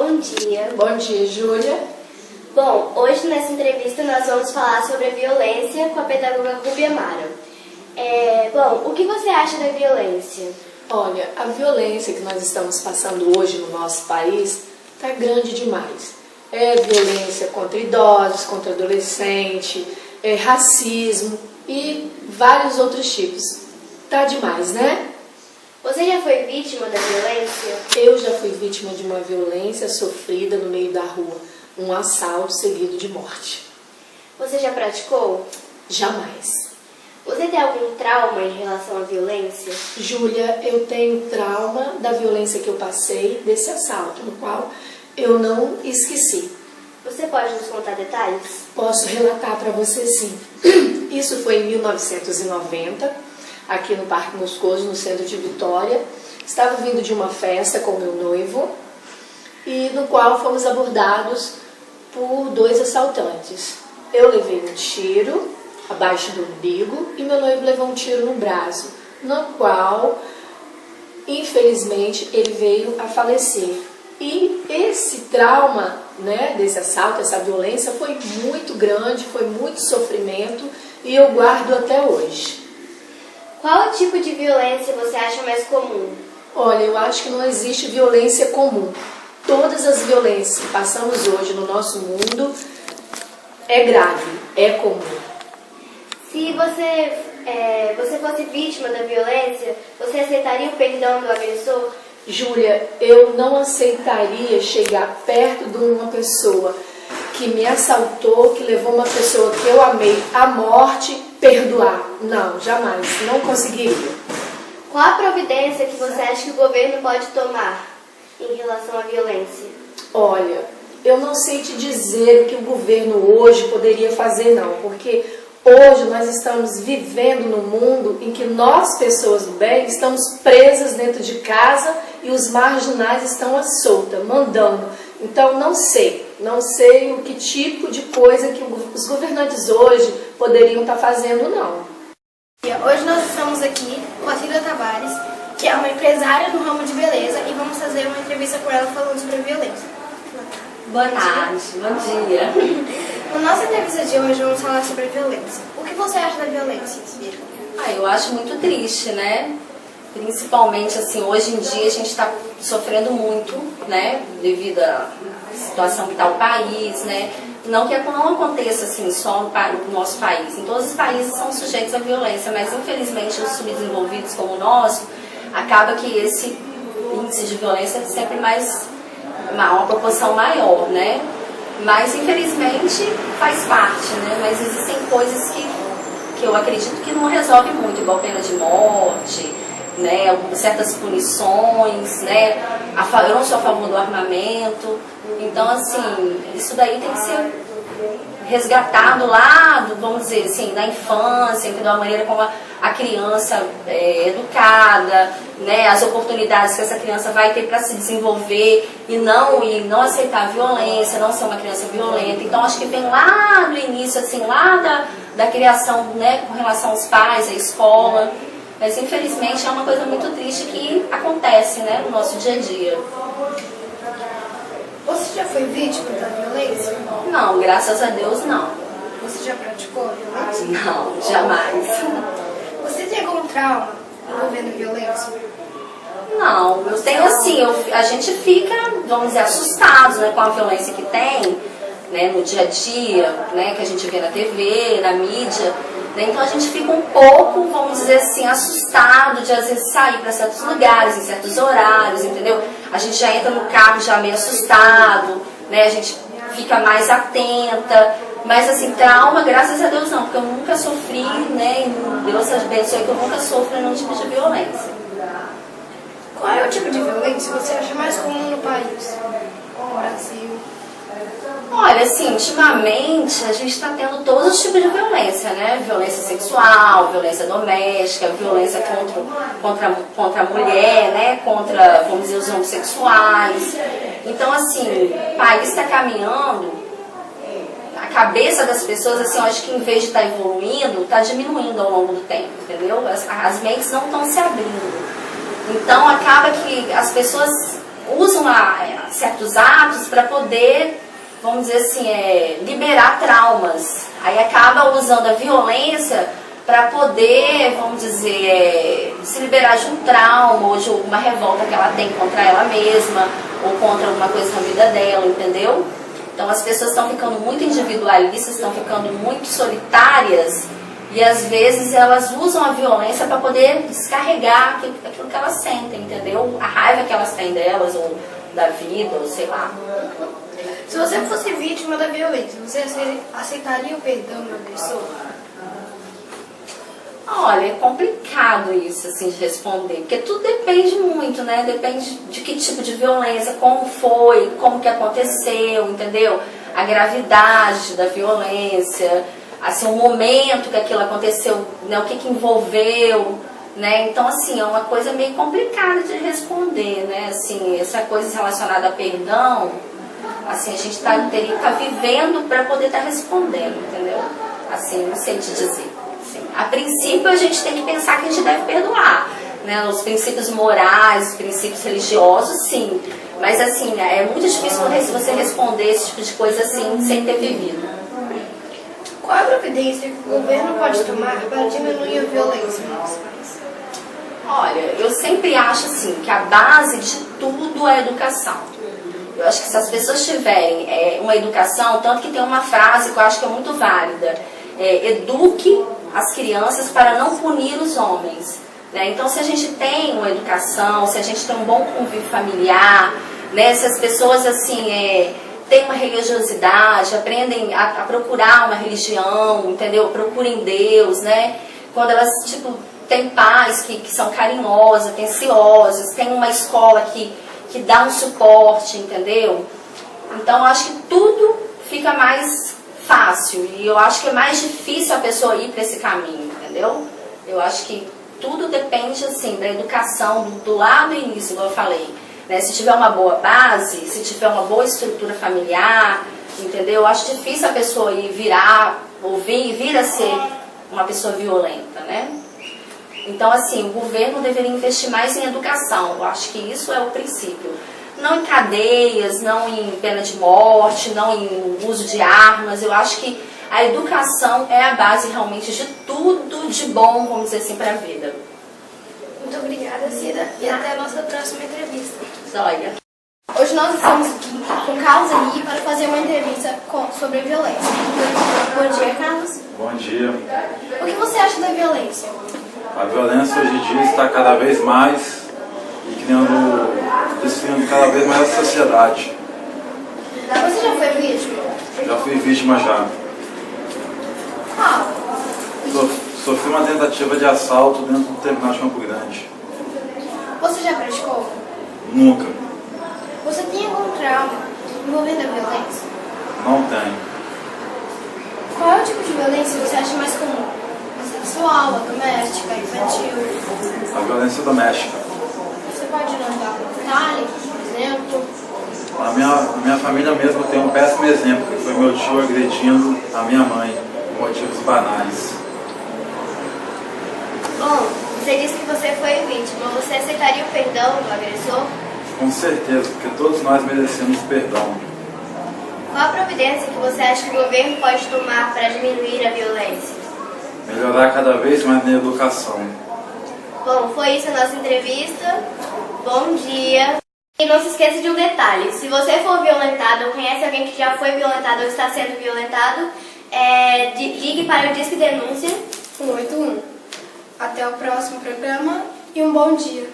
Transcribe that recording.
Bom dia. Bom dia, Júlia. Bom, hoje nessa entrevista nós vamos falar sobre a violência com a pedagoga Ruby Amaro. O que você acha da violência? Olha, a violência que nós estamos passando hoje no nosso país está grande demais. É violência contra idosos, contra adolescentes, racismo e vários outros tipos. Tá demais, né? Você já foi vítima da violência? Eu já fui vítima de uma violência sofrida no meio da rua. Um assalto seguido de morte. Você já praticou? Jamais. Você tem algum trauma em relação à violência? Júlia, eu tenho trauma da violência que eu passei desse assalto, no qual eu não esqueci. Você pode nos contar detalhes? Posso relatar para você, sim. Isso foi em 1990, aqui no Parque Moscoso, no centro de Vitória. Estava vindo de uma festa com meu noivo, e no qual fomos abordados por 2 assaltantes. Eu levei um tiro abaixo do umbigo e meu noivo levou um tiro no braço, no qual, infelizmente, ele veio a falecer. E esse trauma, desse assalto, essa violência, foi muito grande, foi muito sofrimento e eu guardo até hoje. Qual tipo de violência você acha mais comum? Olha, eu acho que não existe violência comum. Todas as violências que passamos hoje no nosso mundo é grave, é comum. Se você fosse vítima da violência, você aceitaria o perdão do agressor? Júlia, eu não aceitaria chegar perto de uma pessoa que me assaltou, que levou uma pessoa que eu amei à morte, perdoar. Não, jamais, não conseguiria. Qual a providência que você acha que o governo pode tomar em relação à violência? Olha, eu não sei te dizer o que o governo hoje poderia fazer, não, porque hoje nós estamos vivendo num mundo em que nós, pessoas do bem, estamos presas dentro de casa e os marginais estão à solta, mandando. Então não sei o que tipo de coisa que os governantes hoje poderiam estar fazendo, não. Hoje nós estamos aqui com a Cida Tavares, que é uma empresária no ramo de beleza, e vamos fazer uma entrevista com ela falando sobre a violência. Boa tarde, bom dia. Na nossa entrevista de hoje vamos falar sobre a violência. O que você acha da violência, Cida? Eu acho muito triste, né? Principalmente, assim, hoje em dia a gente está sofrendo muito, né? Devido à situação que está o país, né? Não que não aconteça, assim, só no nosso país. Em todos os países são sujeitos à violência, mas infelizmente os subdesenvolvidos como o nosso, acaba que esse índice de violência é sempre uma proporção maior, né? Mas infelizmente faz parte, né? Mas existem coisas que eu acredito que não resolve muito, igual pena de morte, né? Certas punições, né? Eu não sou a favor do armamento. Então, assim, isso daí tem que ser resgatado lá, vamos dizer assim, na infância, entendeu? A maneira como a criança é educada, né? As oportunidades que essa criança vai ter para se desenvolver e não aceitar a violência, não ser uma criança violenta. Então, acho que vem lá do início, assim, lá da criação, né? Com relação aos pais, à escola. Mas, infelizmente, é uma coisa muito triste que acontece, né? No nosso dia a dia. Você já foi vítima da violência? Não, graças a Deus, não. Você já praticou a violência? Não, jamais. Você tem algum trauma envolvendo violência? Não, eu tenho assim, a gente fica, vamos dizer, assustados, né, com a violência que tem, né, no dia a dia, né, que a gente vê na TV, na mídia. Então a gente fica um pouco, vamos dizer assim, assustado de às vezes sair para certos lugares, em certos horários, entendeu? A gente já entra no carro já meio assustado, né? A gente fica mais atenta. Mas assim, trauma, graças a Deus não, porque eu nunca sofri, né? E Deus abençoe que eu nunca sofro nenhum tipo de violência. Qual é o tipo de violência que você acha mais comum no país? No Brasil? Olha, assim, ultimamente a gente está tendo todos os tipos de violência, né? Violência sexual, violência doméstica, violência contra a mulher, né? Contra, vamos dizer, os homossexuais. Então, assim, o país está caminhando, a cabeça das pessoas, assim, eu acho que em vez de estar evoluindo, está diminuindo ao longo do tempo, entendeu? As mentes não estão se abrindo. Então, acaba que as pessoas usam certos atos para poder, vamos dizer assim, liberar traumas. Aí acaba usando a violência para poder, vamos dizer, se liberar de um trauma ou de alguma revolta que ela tem contra ela mesma ou contra alguma coisa na vida dela, entendeu? Então as pessoas estão ficando muito individualistas, estão ficando muito solitárias e às vezes elas usam a violência para poder descarregar aquilo que elas sentem, entendeu? A raiva que elas têm delas ou da vida, ou sei lá. Se você fosse vítima da violência, você aceitaria o perdão do agressor? Olha, é complicado isso, assim, de responder, porque tudo depende muito, né? Depende de que tipo de violência, como foi, como que aconteceu, entendeu? A gravidade da violência, assim, o momento que aquilo aconteceu, né? O que envolveu, né? Então, assim, é uma coisa meio complicada de responder, né? Assim, essa coisa relacionada a perdão, assim, a gente teria que estar vivendo para poder estar respondendo, entendeu? Assim, não sei te dizer. A princípio, a gente tem que pensar que a gente deve perdoar, né? Os princípios morais, os princípios religiosos, sim. Mas, assim, é muito difícil você responder esse tipo de coisa assim, sem ter vivido. Qual é a providência que o governo pode tomar para diminuir a violência no nosso país? Olha, eu sempre acho, assim, que a base de tudo é a educação. Eu acho que se as pessoas tiverem uma educação, tanto que tem uma frase que eu acho que é muito válida, eduque as crianças para não punir os homens, né? Então, se a gente tem uma educação, se a gente tem um bom convívio familiar, né? Se as pessoas assim têm uma religiosidade, aprendem a procurar uma religião, entendeu? Procurem Deus, né? Quando elas têm pais que são carinhosas, atenciosas, tem uma escola que dá um suporte, entendeu? Então, eu acho que tudo fica mais fácil e eu acho que é mais difícil a pessoa ir para esse caminho, entendeu? Eu acho que tudo depende, assim, da educação, do lado do início, como eu falei, né? Se tiver uma boa base, se tiver uma boa estrutura familiar, entendeu? Eu acho difícil a pessoa vir a ser uma pessoa violenta, né? Então, assim, o governo deveria investir mais em educação, eu acho que isso é o princípio. Não em cadeias, não em pena de morte, não em uso de armas. Eu acho que a educação é a base realmente de tudo de bom, vamos dizer assim, para a vida. Muito obrigada, Cida, e até a nossa próxima entrevista. Olha. Hoje nós estamos aqui com Carlos Henrique para fazer uma entrevista sobre a violência. Bom dia, Carlos. Bom dia. O que você acha da violência? A violência hoje em dia está cada vez mais descriando cada vez mais a sociedade. Você já foi vítima? Já fui vítima já. Qual? Sofri uma tentativa de assalto dentro do terminal de Campo Grande. Você já praticou? Nunca. Você tem algum trauma envolvendo a violência? Não tenho. Qual é o tipo de violência que você acha mais comum? A sexual, a doméstica, a infantil? A violência doméstica. Você pode nos dar um detalhe, por exemplo? Na minha família mesmo tem um péssimo exemplo, que foi meu tio agredindo a minha mãe, por motivos banais. Bom, você disse que você foi vítima. Você aceitaria o perdão do agressor? Com certeza, porque todos nós merecemos perdão. Qual a providência que você acha que o governo pode tomar para diminuir a violência? Melhorar cada vez mais na educação. Bom, foi isso a nossa entrevista. Bom dia. E não se esqueça de um detalhe. Se você for violentado ou conhece alguém que já foi violentado ou está sendo violentado, ligue para o Disque Denúncia 181. Até o próximo programa e um bom dia.